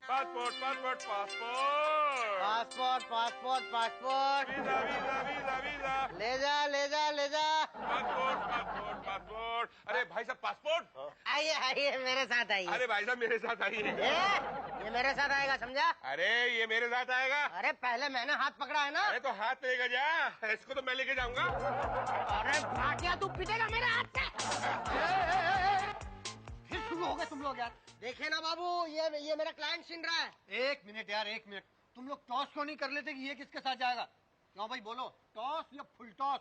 Passport passport passport passport passport passport visa visa visa visa ले जा ले जा ले जा। Passport passport passport. अरे भाई साहब पासपोर्ट। आइए आइए मेरे साथ आइए। अरे भाई साहब मेरे साथ आइए। ये मेरे साथ आएगा, समझा? अरे ये मेरे साथ आएगा। अरे पहले मैंने हाथ पकड़ा है ना। अरे तो हाथ लेकर जा, इसको तो मैं लेके जाऊंगा। अरे भाटिया तू पिटेगा मेरे हाथ से। फिर शुरू हो गए तुम लोग यार। देखे ना बाबू, ये मेरा क्लाइंट सुन रहा है। एक मिनट यार, एक मिनट। तुम लोग टॉस क्यों नहीं कर लेते कि ये किसके साथ जाएगा? क्यों भाई, बोलो, टॉस या फुल टॉस?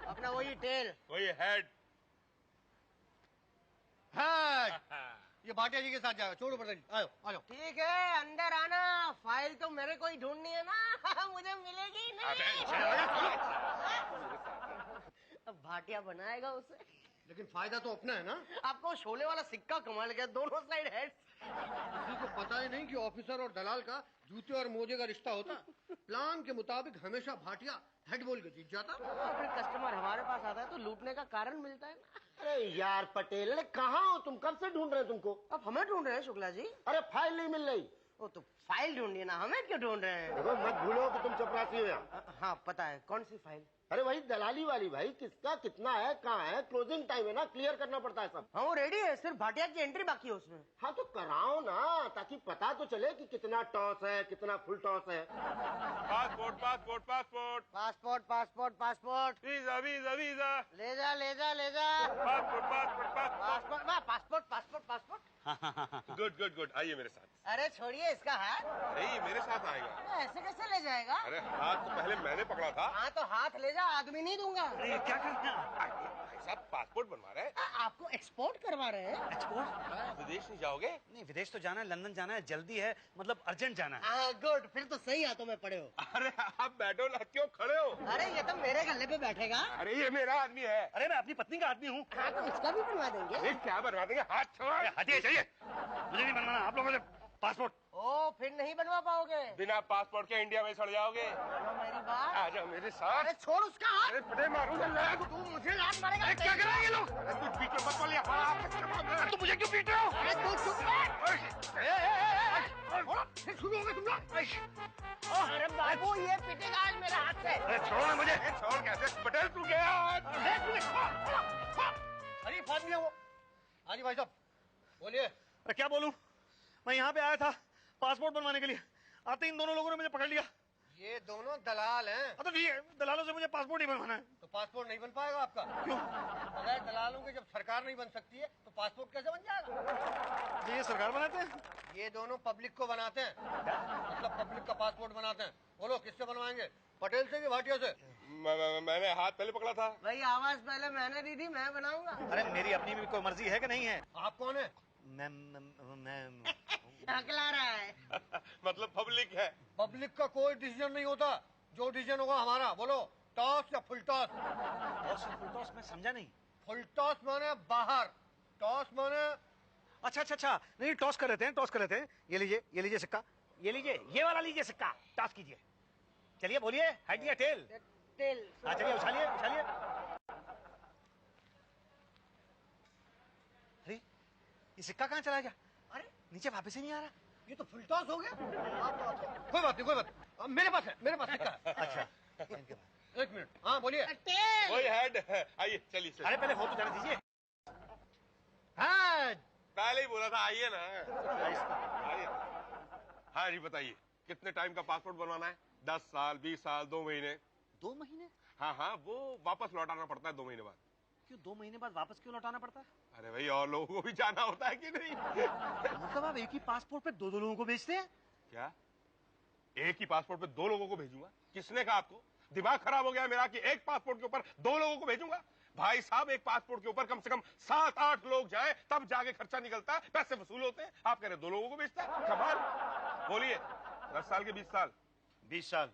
अपना वही टेल, वही हेड। हेड। ये भाटिया जी के साथ जाएगा। छोड़ो प्रधान, आओ आओ। ठीक है अंदर आना। फाइल तो मेरे को ही ढूंढनी है ना। मुझे मिलेगी नहीं। अब भाटिया बनाएगा उसे। लेकिन फायदा तो अपना है ना। आपको शोले वाला सिक्का कमाल गया, दोनों साइड हेड्स। किसी को पता ही नहीं कि ऑफिसर और दलाल का जूते और मोजे का रिश्ता होता। प्लान के मुताबिक हमेशा भाटिया हेड बोल के जीत जाता। फिर कस्टमर हमारे पास आता है तो लूटने का कारण मिलता है ना। अरे यार पटेल, अरे कहाँ हो तुम? कब से ढूंढ रहे हैं तुमको? अब हमें ढूंढ रहे हैं शुक्ला जी? अरे फाइल नहीं मिल रही। वो तो फाइल ढूंढिए ना, हमें क्यों ढूंढ रहे हैं? देखो मत भूलो कि तुम चपरासी हो यहाँ। हाँ पता है, कौन सी फाइल? अरे वही दलाली वाली भाई, किसका कितना है, कहाँ है, क्लोजिंग टाइम है ना, क्लियर करना पड़ता है सब। हाँ वो रेडी है, सिर्फ भाटिया की एंट्री बाकी है उसमें। हाँ तो कराओ ना, ताकि पता तो चले कि कितना टॉस है, कितना फुल टॉस है। Passport passport passport passport passport passport visa visa visa ले जा ले जा ले जा। Passport passport passport. Passport passport passport passport. Good good good, आइए मेरे साथ। अरे छोड़िए इसका हाथ। अरे ये मेरे साथ आएगा। ऐसे कैसे ले जाएगा? अरे हाथ तो पहले मैंने पकड़ा था। हाँ तो हाथ ले जा, आदमी नहीं दूंगा। अरे क्या करना? भाई साहब पासपोर्ट बनवा रहे हैं। आपको एक्सपोर्ट करवा रहे हैं? एक्सपोर्ट? विदेश नहीं जाओगे? नहीं, विदेश तो जाना है, लंदन जाना है, जल्दी है, मतलब अर्जेंट जाना है। हाँ गुड, फिर तो सही हाथों में पड़े हो। अरे आप बैठो ना, क्यों खड़े हो? अरे ये तो मेरे गले पे बैठेगा। अरे ये मेरा आदमी है। अरे मैं अपनी पत्नी का आदमी हूँ। हाँ तो इसका भी बनवा देंगे। अरे क्या बनवा देंगे? हाथ छोड़। हटिए, चाहिए मुझे नहीं बनवाना आप लोगों से पासपोर्ट। ओ फिर नहीं बनवा पाओगे? बिना पासपोर्ट के इंडिया में सड़ जाओगे। मानो मेरी बात। आ जाओ मेरे साथ। अरे छोड़ उसका हाथ। अरे पटे मारूंगा मैं। तू मुझे लात मारेगा। अरे क्या कर रहे हैं ये लोग? अरे तू बीच में मत बोलिए। हाँ, तुम मुझे क्यों पीट रहे हो? अरे तू चुप कर। फिर शुरू हो गए तुम लोग। अरे बाबू ये पिटेगा आज मेरे हाथ से। अरे छोड़ो ना मुझे। अरे छोड़ कैसे? पटेल तू गया। अरे फाद है वो। हाँ जी भाई साहब, बोलिए। अरे क्या बोलूं, मैं यहाँ पे आया था पासपोर्ट बनवाने के लिए, आते इन दोनों लोगों ने मुझे पकड़ लिया। ये दोनों दलाल हैं। तो ठीक है, दलालों से मुझे पासपोर्ट नहीं बनवाना है। तो पासपोर्ट नहीं बन पाएगा आपका। क्यों? बगैर दलालों के जब सरकार नहीं बन सकती है तो पासपोर्ट कैसे बन जाएगा? ये सरकार बनाते हैं? ये दोनों पब्लिक को बनाते हैं, मतलब पब्लिक का पासपोर्ट बनाते हैं। बोलो किससे बनवाएंगे, पटेल से कि भाटिया से? मैंने हाथ पहले पकड़ा था। भाई आवाज पहले मैंने दी थी, मैं बनाऊंगा। अरे मेरी अपनी भी कोई मर्जी है कि नहीं है? आप कौन है? मैं हकला रहा है। मतलब पब्लिक है। पब्लिक का कोई डिसीजन नहीं होता, जो डिसीजन होगा हमारा। बोलो टॉस या फुल टॉस? फुल टॉस मैं समझा नहीं। फुल टॉस माने बाहर, टॉस माने। अच्छा अच्छा अच्छा, नहीं टॉस कर लेते हैं, टॉस कर लेते हैं। ये लीजिए सिक्का, ये लीजिए, ये वाला लीजिए सिक्का, टॉस कीजिए। चलिए बोलिए, हेड या टेल? टेल। हाँ चलिए, उछालिए उछालिए। अरे ये सिक्का कहाँ चला गया? अरे नीचे वापस ही नहीं आ रहा। ये तो फुल टॉस हो गया। कोई बात नहीं, कोई बात नहीं। मेरे पास है, मेरे पास सिक्का है। अच्छा एक मिनट, हाँ बोलिए। टेल। वही हेड है। आइए चलिए चलिए। अरे पहले हो तो जाने दीजिए। हाँ पहले ही बोला था आइए ना। आइए। हाँ जी बताइए, कितने टाइम का पासपोर्ट बनवाना है? 10 साल, 20 साल, 2 महीने? 2 महीने? हाँ हाँ, वो वापस लौटाना पड़ता है 2 महीने बाद। क्यों 2 महीने बाद वापस क्यों लौटाना पड़ता है? अरे भाई और लोगों को भी जाना होता है कि नहीं? मतलब आप एक ही पासपोर्ट पे दो लोगों को भेजते हैं? क्या एक ही पासपोर्ट पे 2 लोगों को भेजूंगा? किसने कहा आपको? दिमाग खराब हो गया मेरा कि एक पासपोर्ट के ऊपर 2 लोगों को भेजूंगा? भाई साहब एक पासपोर्ट के ऊपर कम से कम 7-8 लोग जाएं तब जाके खर्चा निकलता है, पैसे वसूल होते हैं। आप कह रहे 2 लोगों को भेजता है? कमाल। बोलिए 10 साल के 20 साल? 20 साल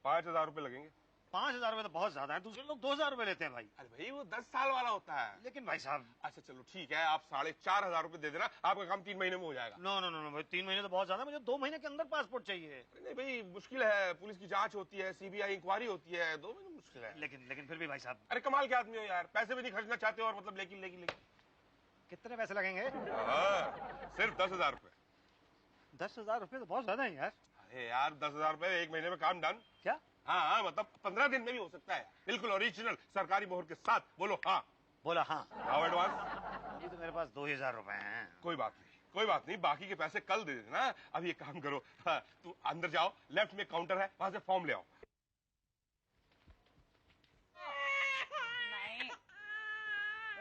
5,000 रुपए लगेंगे। 5,000 रुपए तो बहुत ज्यादा है, दूसरे लोग 2,000 रुपए लेते हैं भाई। अरे भाई वो 10 साल वाला होता है। लेकिन भाई साहब। अच्छा चलो ठीक है, आप 4,500 रुपए दे देना, आपका काम 3 महीने में हो जाएगा। नो नो नो भाई, 3 महीने तो बहुत ज्यादा, मुझे 2 महीने के अंदर पासपोर्ट चाहिए। अरे नहीं भाई मुश्किल है, पुलिस की जांच होती है, सीबीआई इंक्वायरी होती है, 2 महीने मुश्किल है। लेकिन फिर भी भाई साहब। अरे कमाल के आदमी हो यार, पैसे भी नहीं खर्चना चाहते हो और मतलब लेकिन कितने पैसे लगेंगे? हाँ, सिर्फ 10,000 रुपए। 10,000 रुपये तो बहुत ज्यादा है यार। अरे यार 10,000 रुपए 1 महीने में काम डन। क्या? हाँ मतलब 15 दिन में भी हो सकता है, बिल्कुल ओरिजिनल सरकारी मोहर के साथ। बोलो हाँ। बोला हाँ। आओ एडवांस। ये तो मेरे पास 2,000 रुपए हैं। कोई बात नहीं, कोई बात नहीं, बाकी के पैसे कल दे देना। अब ये काम करो, हाँ, तू अंदर जाओ, लेफ्ट में काउंटर है, वहां से फॉर्म ले आओ। नहीं,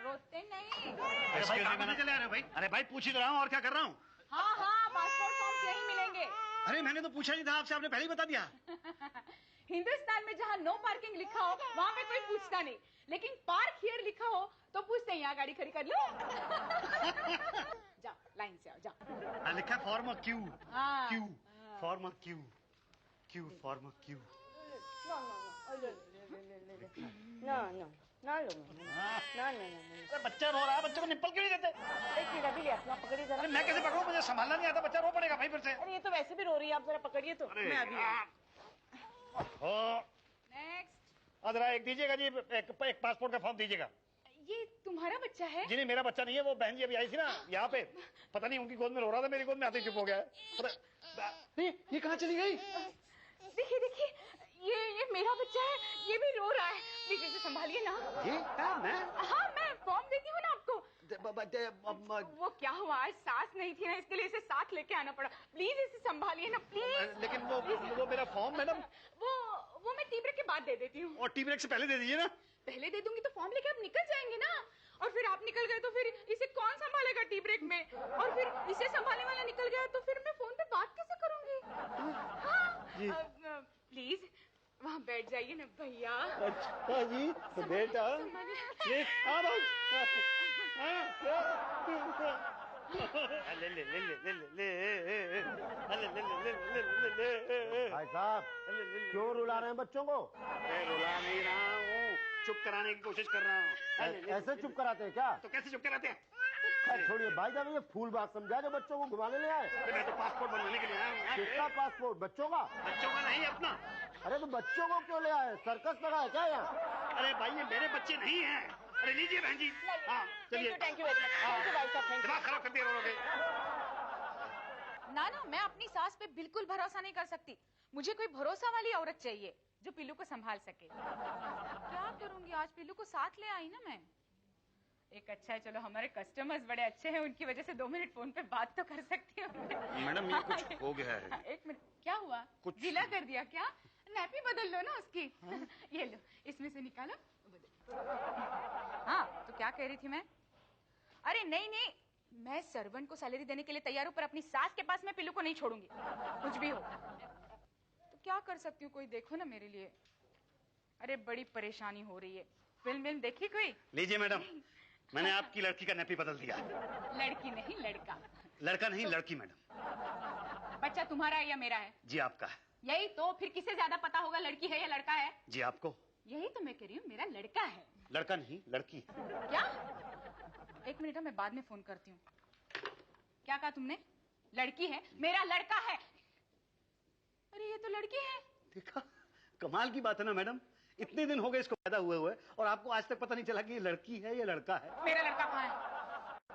रोते नहीं। अरे भाई कहाँ मैंने चले आ रहे हो भाई? अरे भाई पूछ ही तो रहा हूँ, और क्या कर रहा हूँ? हाँ हाँ, पासपोर्ट फॉर्म यहीं मिलेंगे। अरे मैंने तो पूछा नहीं था आपसे, आपने पहले ही बता दिया। हिंदुस्तान में जहाँ नो पार्किंग लिखा हो वहाँ पे कोई पूछता नहीं, लेकिन पार्क हियर लिखा हो तो पूछते हैं यहाँ गाड़ी खड़ी कर लो। जाओ लाइन से आओ, जाओ। लिखा फॉर्म क्यू। हाँ। Q form Q, Q form Q. बच्चा रो रहा है, बच्चे को निप्पल क्यों नहीं देते? एक मिनट अभी ले अपना पकड़िए जरा। अरे मैं कैसे पकड़ूं, मुझे संभालना नहीं आता, बच्चा रो पड़ेगा भाई फिर से। अरे ये तो वैसे भी रो रही है, आप जरा पकड़िए तो। मैं अभी नेक्स्ट। जरा एक दीजिएगा जी, एक पासपोर्ट का फॉर्म दीजिएगा। ये तुम्हारा बच्चा है? जी नहीं, मेरा बच्चा नहीं है, वो बहन जी अभी आई थी ना यहाँ पे, पता नहीं उनकी गोद में रो रहा था, मेरी गोद में आते ही चुप हो गया है। ये कहाँ चली गई? देखिए देखिए, ये मेरा बच्चा है, ये भी रो रहा है, प्लीज इसे संभालिए ना। ये मैं? हाँ मैं फॉर्म देती हूँ ना आपको। वो क्या हुआ, आज सास नहीं थी ना, इसके लिए इसे साथ लेके आना पड़ा। प्लीज इसे संभालिए ना प्लीज। लेकिन वो मेरा फॉर्म मैडम। वो मैं टी ब्रेक के बाद दे देती हूँ। और टी ब्रेक से पहले दे दीजिए ना। पहले दे दूंगी तो फॉर्म लेके आप निकल जाएंगे ना, और फिर आप निकल गए तो फिर इसे कौन संभालेगा टी ब्रेक में, और फिर इसे संभालने वाला निकल गया तो फिर मैं फोन पे बात कैसे करूंगी? हाँ प्लीज वहाँ बैठ जाइए ना भैया। अच्छा जी तो बेटा भाई साहब क्यों रुला रहे हैं बच्चों को? रुला नहीं रहा हूँ, चुप कराने की कोशिश कर रहा हूँ। ऐसे चुप कराते हैं क्या? तो कैसे चुप कराते हैं? छोड़िए भाई साहब, ये फूल बात समझा जो बच्चों को घुमाने ले आए। मैं तो पासपोर्ट बनवाने के लिए आया हूँ। किसका पासपोर्ट? बच्चों का? बच्चों का नहीं, अपना। अरे तो बच्चों को क्यों ले आए? सर्कस लगा है क्या यहाँ? अरे भाई ये मेरे बच्चे नहीं हैं। अरे लीजिए बहन जी। हाँ चलिए। Thank you very much. Thank you भाई साहब, थैंक यू। दिमाग खराब कर दिया रो के। ना मैं अपनी सास पे बिल्कुल भरोसा नहीं कर सकती। मुझे कोई भरोसा वाली औरत चाहिए जो पिल्लू को संभाल सके। क्या करूंगी, आज पिल्लू को साथ ले आई ना मैं। एक अच्छा है, चलो हमारे कस्टमर्स बड़े अच्छे हैं, उनकी वजह से 2 मिनट फोन पे बात तो कर सकती हूँ। मैडम ये कुछ हो गया है। एक मिनट, क्या हुआ? कुछ गीला कर दिया क्या? नैपी बदल लो ना उसकी। ये लो, इसमें से निकालो। हाँ तो क्या कह रही थी मैं? अरे नहीं, मैं सर्वेंट को सैलरी देने के लिए तैयार हूँ, पर अपनी सास के पास मैं पिल्लू को नहीं छोड़ूंगी, कुछ भी हो। तो क्या कर सकती हूँ, कोई देखो ना मेरे लिए। अरे बड़ी परेशानी हो रही है। फिल्म देखी कोई? लीजिए मैडम, मैंने आपकी लड़की का नैपी बदल दिया। लड़की नहीं लड़का। लड़का नहीं लड़की मैडम। बच्चा तुम्हारा है या मेरा है? जी आपका है। यही तो, फिर किसे ज्यादा पता होगा लड़की है या लड़का है? जी आपको। यही तो मैं कह रही हूँ, मेरा लड़का है। लड़का नहीं लड़की। क्या? एक मिनट, मैं बाद में फोन करती हूँ। क्या कहा तुमने? लड़की है? मेरा लड़का है। अरे ये तो लड़की है। देखा, कमाल की बात है ना मैडम, इतने दिन हो गए इसको पैदा हुए और आपको आज तक पता नहीं चला कि ये लड़की है या लड़का है। मेरा लड़का कहाँ है?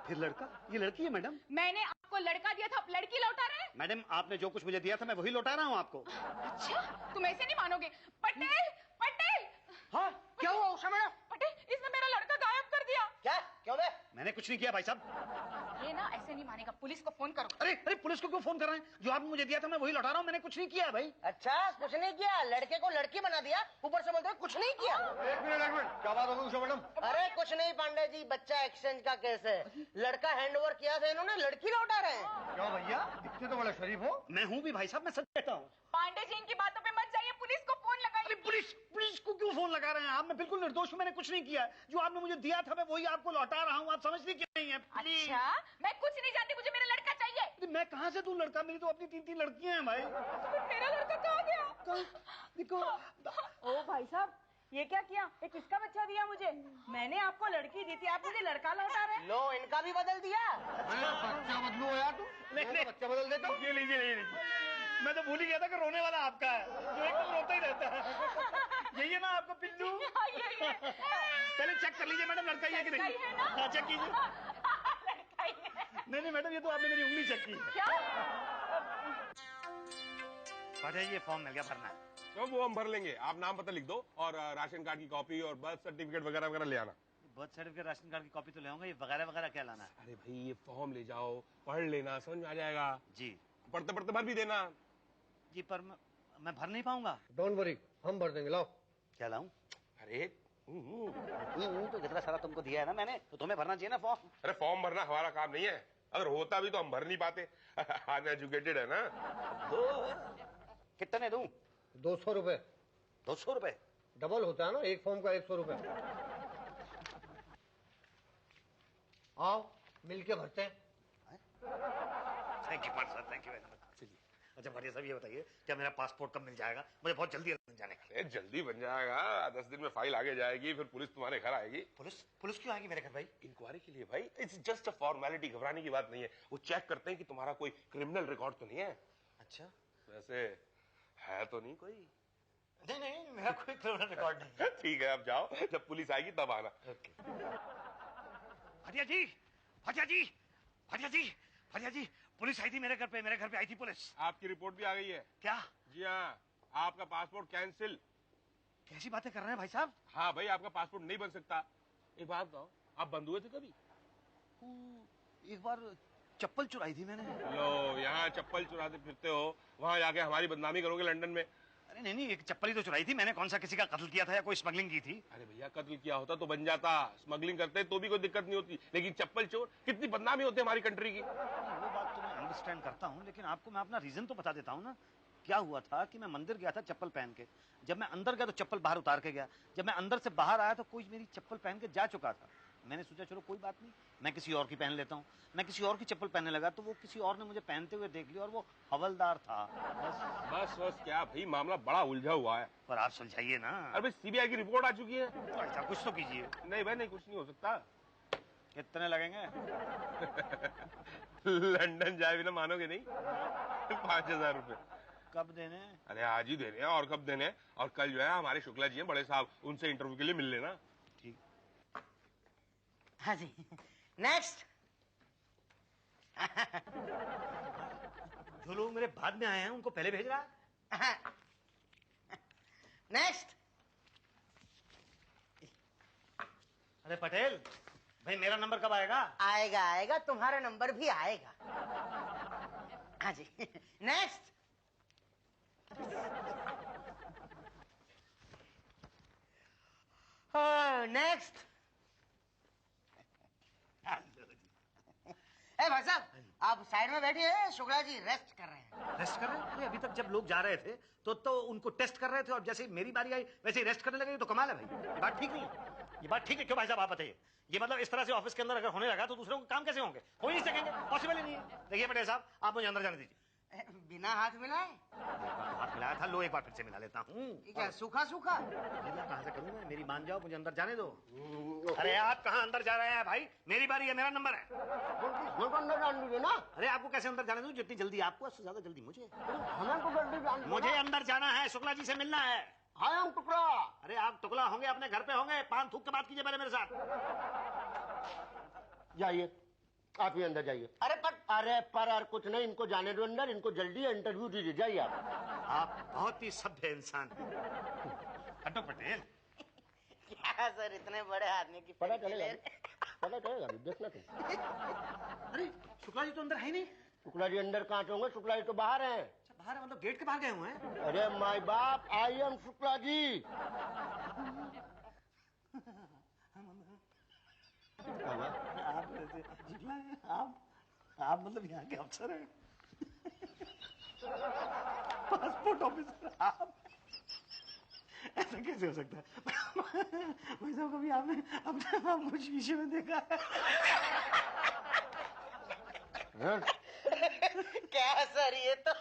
फिर लड़का? ये लड़की है मैडम। मैंने आपको लड़का दिया था, आप लड़की लौटा रहे हैं? मैडम आपने जो कुछ मुझे दिया था मैं वही लौटा रहा हूँ आपको। अच्छा, तुम ऐसे नहीं मानोगे। पटेल, पटेल। हाँ क्या हुआ उषा मैडम? पटेल, इसने मेरा लड़का गायब कर दिया। क्या? क्यों बे? मैंने कुछ नहीं किया भाई साहब। ये ना ऐसे नहीं मानेगा, पुलिस को फोन करो। अरे पुलिस को क्यों फोन कर रहे हैं? जो आपने मुझे दिया था मैं वही लौटा रहा हूँ, मैंने कुछ नहीं किया भाई। अच्छा कुछ नहीं किया, लड़के को लड़की बना दिया, ऊपर से बोलते हो कुछ नहीं किया। एक मिनट क्या बात होगी उषा मैडम? अरे कुछ नहीं पांडे जी, बच्चा एक्सचेंज का केस है। लड़का हैंडओवर किया था, इन्होंने लड़की लौटा रहे हैं। क्यों भैया, इतने तो बड़ा शरीफ हो। मैं हूँ भी भाई साहब, मैं सच कहता हूँ। पांडे जी इनकी बातों पे मत जाइए, पुलिस को फोन लगाइए। पुलिस को क्यों फोन लगा रहे हैं आप? मैं बिल्कुल निर्दोष हूँ, मैंने कुछ नहीं किया। जो आपने मुझे दिया था मैं वही आपको लौटा रहा हूँ, आप समझती क्यों नहीं है? अच्छा, मैं कुछ नहीं जानती, मुझे मेरा लड़का चाहिए। मैं कहाँ से दूं लड़का? मेरी तो अपनी 3 लड़कियां हैं भाई। मेरा लड़का कहाँ गया? देखो। ओ भाई साहब, ये क्या किया? ये किसका बच्चा दिया मुझे? मैंने आपको लड़की दी थी, आप मुझे लड़का लौटा रहे हैं। लो इनका भी बदल दिया। बच्चा बदलू यार तुम। नहीं, बच्चा बदल देता हूँ। ये लीजिए। मैं तो भूल ही गया था कि रोने वाला आपका है, जो एकदम रोता ही रहता है। यही है ना आपका पिल्लू? पहले चेक कर लीजिए मैडम, लड़का ही है कि नहीं। हाँ चेक कीजिए। नहीं मैडम, ये तो आपने मेरी उंगली चेक की है। क्या? ये फॉर्म मिल गया, भरना है। तो वो हम भर लेंगे, आप नाम पता लिख दो और राशन कार्ड की कॉपी और बर्थ सर्टिफिकेट वगैरह वगैरह ले आना। बर्थ सर्टिफिकेट, राशन कार्ड की कॉपी तो ले आऊंगा, ये वगैरह वगैरह क्या लाना है? अरे भाई ये फॉर्म ले जाओ, पढ़ लेना, समझ में आ जाएगा। जी पढ़ते पढ़ते भर भी देना। जी, पर मैं भर नहीं पाऊंगा। डोंट वरी, हम भर देंगे, लाओ। क्या लाऊं? अरे तो कितना सारा तुमको दिया है ना मैंने, तो तुम्हें भरना चाहिए ना फॉर्म। अरे फॉर्म भरना हमारा काम नहीं है, अगर होता भी तो हम भर नहीं पाते। अनएजुकेटेड है ना। कितने दूं? 200 रुपए। 200 रुपए? डबल होता है ना, एक फॉर्म का 100 रुपए। आओ मिलके भरते हैं। Thank you sir, thank you very much. अच्छा भाटिया साहब, ये बताइए क्या मेरा पासपोर्ट कब मिल जाएगा? मुझे बहुत जल्दी है जाने का। अरे जल्दी बन जाएगा, 10 दिन में फाइल आगे जाएगी, फिर पुलिस तुम्हारे घर आएगी। पुलिस क्यों आएगी मेरे घर भाई? इंक्वायरी के लिए भाई, इट्स जस्ट अ फॉर्मेलिटी, घबराने की बात नहीं है। वो चेक करते हैं कि तुम्हारा कोई क्रिमिनल रिकॉर्ड तो नहीं है। अच्छा, वैसे है तो नहीं कोई? नहीं, मेरा कोई क्रिमिनल रिकॉर्ड नहीं है। ठीक है, अब जाओ, जब पुलिस आएगी तब आना। ओके। भाटिया जी, पुलिस आई थी मेरे घर पे आई थी पुलिस। आपकी रिपोर्ट भी आ गई है। क्या? जी हाँ, आपका पासपोर्ट कैंसिल। कैसी बातें कर रहे हैं भाई साहब? हाँ भाई, आपका पासपोर्ट नहीं बन सकता। एक बात बताओ, आप बंद हुए थे कभी? एक बार चप्पल चुराई थी मैंने। लो, यहाँ चप्पल चुराते फिरते हो, वहाँ जाके हमारी बदनामी करोगे लंदन में। अरे नहीं, एक चप्पल ही तो चुराई थी मैंने, कौन सा किसी का कत्ल किया था या कोई स्मगलिंग की थी? अरे भैया, कत्ल किया होता तो बन जाता, स्मगलिंग करते तो भी कोई दिक्कत नहीं होती, लेकिन चप्पल चोर, कितनी बदनामी होती है हमारी कंट्री की। वो बात तो मैं अंडरस्टैंड करता हूँ, लेकिन आपको मैं अपना रीजन तो बता देता हूँ ना। क्या हुआ था कि मैं मंदिर गया था चप्पल पहन के, जब मैं अंदर गया तो चप्पल बाहर उतार के गया, जब मैं अंदर से बाहर आया तो कोई मेरी चप्पल पहन के जा चुका था। मैंने सोचा चलो कोई बात नहीं, मैं किसी और की पहन लेता हूँ। मैं किसी और की चप्पल पहनने लगा तो वो किसी और ने मुझे पहनते हुए देख लिया और वो हवलदार था। बस क्या भाई, मामला बड़ा उलझा हुआ है। पर आप सुलझाइए ना। अरे भाई, सीबीआई की रिपोर्ट आ चुकी है। तो ऐसा कुछ तो कीजिए। नहीं भाई नहीं, कुछ नहीं हो सकता। कितने लगेंगे? लंदन जाए भी ना मानोगे नहीं। 5000 रुपए। कब देने? अरे आज ही देने हैं, और कब देने हैं? और कल जो है हमारे शुक्ला जी हैं बड़े साहब, उनसे इंटरव्यू के लिए मिल लेना। ठीक। हाँ जी, नेक्स्ट। जो लोग मेरे बाद में आए हैं उनको पहले भेज रहा। नेक्स्ट। अरे पटेल भाई, मेरा नंबर कब आएगा? आएगा, तुम्हारा नंबर भी आएगा। हाँ जी, नेक्स्ट। नेक्स्ट। भाई साहब, आप साइड में बैठिए, शुक्ला जी रेस्ट कर रहे हैं। रेस्ट कर रहे हैं? अभी तक जब लोग जा रहे थे तो उनको टेस्ट कर रहे थे, और जैसे ही मेरी बारी आई वैसे ही रेस्ट करने लगे। तो कमाल है भाई, ये बात ठीक नहीं है। ये बात ठीक है क्यों भाई साहब, आप बताइए। ये मतलब इस तरह से ऑफिस के अंदर अगर होने लगा तो दूसरों को काम कैसे होंगे? हो ही नहीं सकेंगे, पॉसिबल ही नहीं है। देखिए पटेल साहब, आप मुझे अंदर जाने दीजिए। बिना हाथ मिलाए? हाथ मिलाया था, लो एक बार फिर से मिला लेता हूँ। क्या सूखा? कहाँ से करूँ मैं? मेरी मान जाओ, मुझे अंदर जाने दो। अरे आप कहाँ अंदर जा रहे हैं भाई? मेरी बारी है, मेरा नंबर है। अंदर डाल दीजिए ना। अरे आपको कैसे अंदर जाने दूं? जितनी जल्दी आपको उससे ज्यादा जल्दी मुझे। हमें तो जल्दी जान। मुझे अंदर जाना है, शुक्ला जी से मिलना है। हाय हम टुकड़ा। अरे आप टुकड़ा होंगे अपने घर पे होंगे, पान थूक के बात कीजिए पहले मेरे साथ। जाइए, आप ही अंदर जाइए। अरे पर कुछ नहीं, इनको जाने दो अंदर, इनको जल्दी इंटरव्यू दीजिए, जाइए आप बहुत ही सभ्य इंसान हैं। हटो पटेल। क्या सर, इतने बड़े आदमी की पता चलेगा, देखना तुम। अरे शुक्ला जी तो अंदर है नहीं। शुक्ला जी अंदर कहाँ होंगे? शुक्ला जी तो बाहर हैं। अच्छा बाहर है, मतलब गेट के बाहर गए हुए हैं। अरे माय बाप, आई एम शुक्ला जी। आप मतलब यहाँ के अफसर हैं? पासपोर्ट ऑफिसर आप? ऐसा कैसे हो सकता है भाई साहब? कभी आपने अपने आप को शीशे में देखा है? क्या सर, ये तो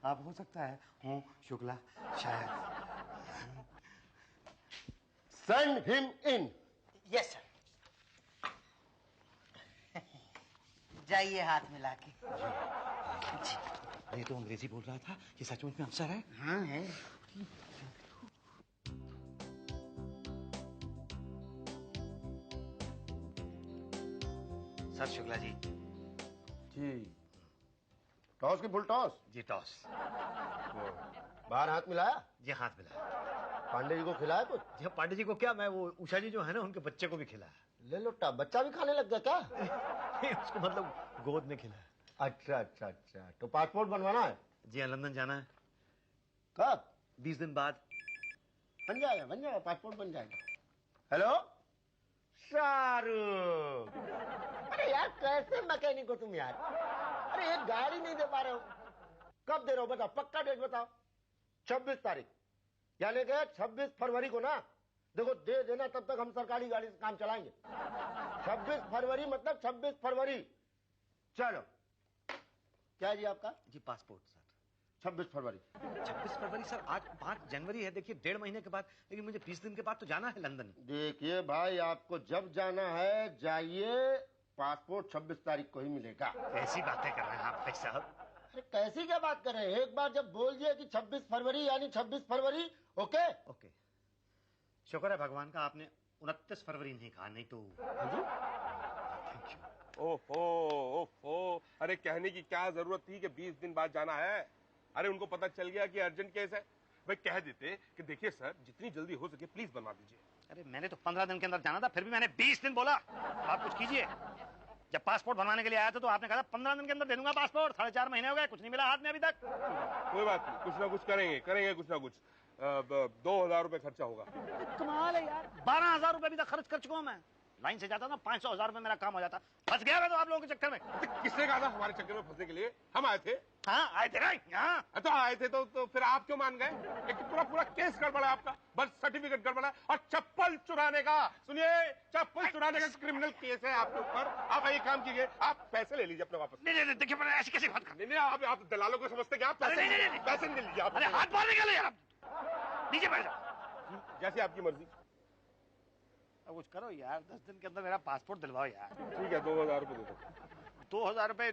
आप हो सकता है हूँ शुक्ला, शायद। Send him in. Yes sir. जाइए हाथ मिला के। ये तो अंग्रेजी बोल रहा था, ये सचमुच में अफसर है? हाँ है। सर शुक्ला जी। जी टॉस की फुल टॉस? जी टॉस। बाहर हाथ मिलाया? जी हाथ मिला। पांडे जी को खिलाया कुछ? जी पांडे जी को क्या, मैं वो उषा जी जो है ना उनके बच्चे को भी खिलाया। ले लो बच्चा भी खाने लग गया क्या? उसको मतलब गोद में खिलाया। अच्छा अच्छा अच्छा, तो पासपोर्ट बनवाना है? जी हाँ, लंदन जाना है। कब? 20 दिन बाद। बन जाएगा पासपोर्ट बन जाएगा। हेलो शाहरुख, अरे यार कैसे मैकेनिक हो तुम यार? अरे एक गाड़ी नहीं दे पा रहे हो, कब दे रहे हो बताओ, पक्का डेट बताओ। 26 तारीख यानी कि 26 फरवरी को ना, देखो दे देना, तब तक हम सरकारी गाड़ी से काम चलाएंगे। 26 फरवरी मतलब 26 फरवरी। चलो क्या है जी आपका? जी पासपोर्ट सर। 26 फरवरी। 26 फरवरी सर, आज 5 जनवरी है, देखिए 1.5 महीने के बाद, लेकिन मुझे 20 दिन के बाद तो जाना है लंदन। देखिए भाई, आपको जब जाना है जाइए, पासपोर्ट 26 तारीख को ही मिलेगा। कैसी बातें कर रहे हैं आप भाई साहब? अरे कैसी क्या बात कर रहे हैं, एक बार जब बोल दिया कि 26 फरवरी यानी 26 फरवरी। ओके ओके, शुक्र है भगवान का आपने 29 फरवरी नहीं कहा, नहीं तो। Thank you. ओहो ओहो, अरे कहने की क्या जरूरत थी कि 20 दिन बाद जाना है? अरे उनको पता चल गया कि अर्जेंट केस है, भाई कह देते कि देखिए सर जितनी जल्दी हो सके प्लीज बनवा दीजिए। अरे मैंने तो 15 दिन के अंदर जाना था, फिर भी मैंने 20 दिन बोला। आप कुछ कीजिए। जब पासपोर्ट बनवाने के लिए आया था तो आपने कहा 15 दिन के अंदर दे दूंगा पासपोर्ट। 4.5 महीने हो गए, कुछ नहीं मिला हाथ में अभी तक। कोई बात नहीं, कुछ ना कुछ करेंगे कुछ ना कुछ। 2000 रुपए खर्चा होगा। कमाल है यार, 12,000 रुपए अभी तक खर्च कर चुका हूँ मैं। लाइन से जाता ना 500,000 रुपए मेरा काम हो जाता। फंस गया मैं तो आप लोगों के चक्कर में। किसने कहा था हमारे चक्कर में फंसने के लिए? हम आए थे। हाँ आए थे ना यहाँ। तो आए थे तो फिर आप क्यों मान गए? एक पूरा केस गड़बड़ा है आपका, बर्थ सर्टिफिकेट गड़बड़ा है और चप्पल चुराने का, सुनिए चप्पल चुराने का क्रिमिनल केस है आपके ऊपर। आप ये काम कीजिए, आप पैसे ले लीजिए अपने वापस। नहीं देखिए ऐसी कैसी बात कर। नहीं आप दलालों को समझते क्या? पैसे नहीं लीजिए आप। अरे हाथ मारने के लिए यार, नीचे बैठ जाओ। जैसे आपकी मर्जी। अब कुछ करो यार, 10 दिन के अंदर मेरा पासपोर्ट दिलवाओ यार। ठीक है, 2000 रुपए दे दो। 2000 रुपए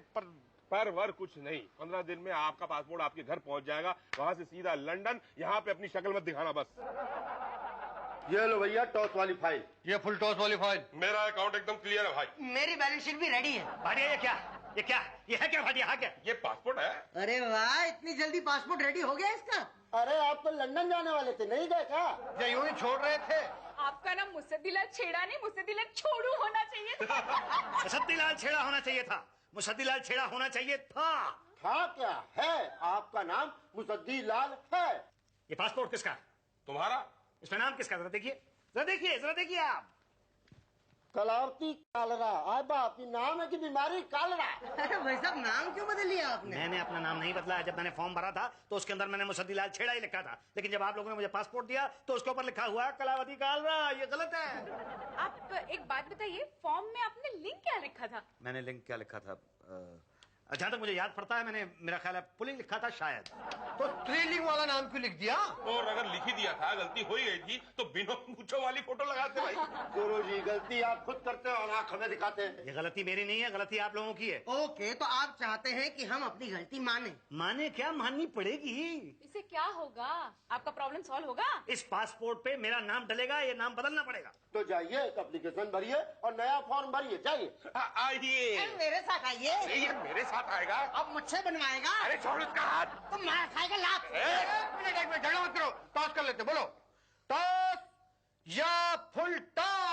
पर वर कुछ नहीं, 15 दिन में आपका पासपोर्ट आपके घर पहुंच जाएगा, वहां से सीधा लंदन। यहाँ पे अपनी शक्ल मत दिखाना बस। ये लो भैया टॉस वाली फाइल। ये फुल टॉस वाली फाइल। मेरा अकाउंट एकदम क्लियर है भाई। मेरी बैलेंस शीट भी रेडी है। भाटिया ये क्या ये है क्या भाटिया? हाँ क्या ये पासपोर्ट है? अरे वाह, इतनी जल्दी पासपोर्ट रेडी हो गया इसका? अरे आप तो लंदन जाने वाले थे, नहीं गए क्या? ये यूं ही छोड़ रहे थे। आपका नाम मुसद्दीलाल छेड़ा नहीं, मुसद्दीलाल छोड़ू होना चाहिए था। मुसद्दीलाल छेड़ा होना चाहिए था। मुसद्दीलाल छेड़ा होना चाहिए था। था क्या है? आपका नाम मुसद्दीलाल है। ये पासपोर्ट किसका? तुम्हारा। इसमें नाम किसका? जरा देखिए आप। कलावती कालरा। आए बाप, ये नाम है कि बीमारी कालरा? अरे भाई साहब, नाम क्यों बदल लिया आपने? मैंने अपना नाम नहीं बदला है। जब मैंने फॉर्म भरा था तो उसके अंदर मैंने मुसद्दीलाल छेड़ा ही लिखा था, लेकिन जब आप लोगों ने मुझे पासपोर्ट दिया तो उसके ऊपर लिखा हुआ है कलावती कालरा। ये गलत है। आप एक बात बताइए, फॉर्म में आपने लिंक क्या लिखा था? मैंने लिंक क्या लिखा था? जहां तक मुझे याद पड़ता है, मैंने मेरा ख्याल है पुलिंग लिखा था शायद। तो स्त्रीलिंग वाला नाम क्यों लिख दिया? और अगर लिख ही दिया था, गलती हो ही गई थी, तो बिना मूंछों वाली फोटो लगाते भाई। गुरुजी गलती आप खुद करते हो और आंख हमें दिखाते हैं। ये गलती मेरी नहीं है, गलती आप लोगों की है। ओके, तो आप चाहते हैं कि हम अपनी गलती माने क्या? माननी पड़ेगी। इससे क्या होगा? आपका प्रॉब्लम सॉल्व होगा? इस पासपोर्ट पे मेरा नाम डलेगा, ये नाम बदलना पड़ेगा। तो जाइए, एक एप्लीकेशन भरिए और नया फॉर्म भरिए, जाइए। आइए। मेरे साथ आइए। ये मेरे साथ आएगा। अब मुझसे बनवाएगा? अरे छोड़ उसका हाथ। तो मार खाएगा लात। एक मिनट झगड़ा मत करो, टॉस कर लेते। बोलो टॉस या फुल टॉस?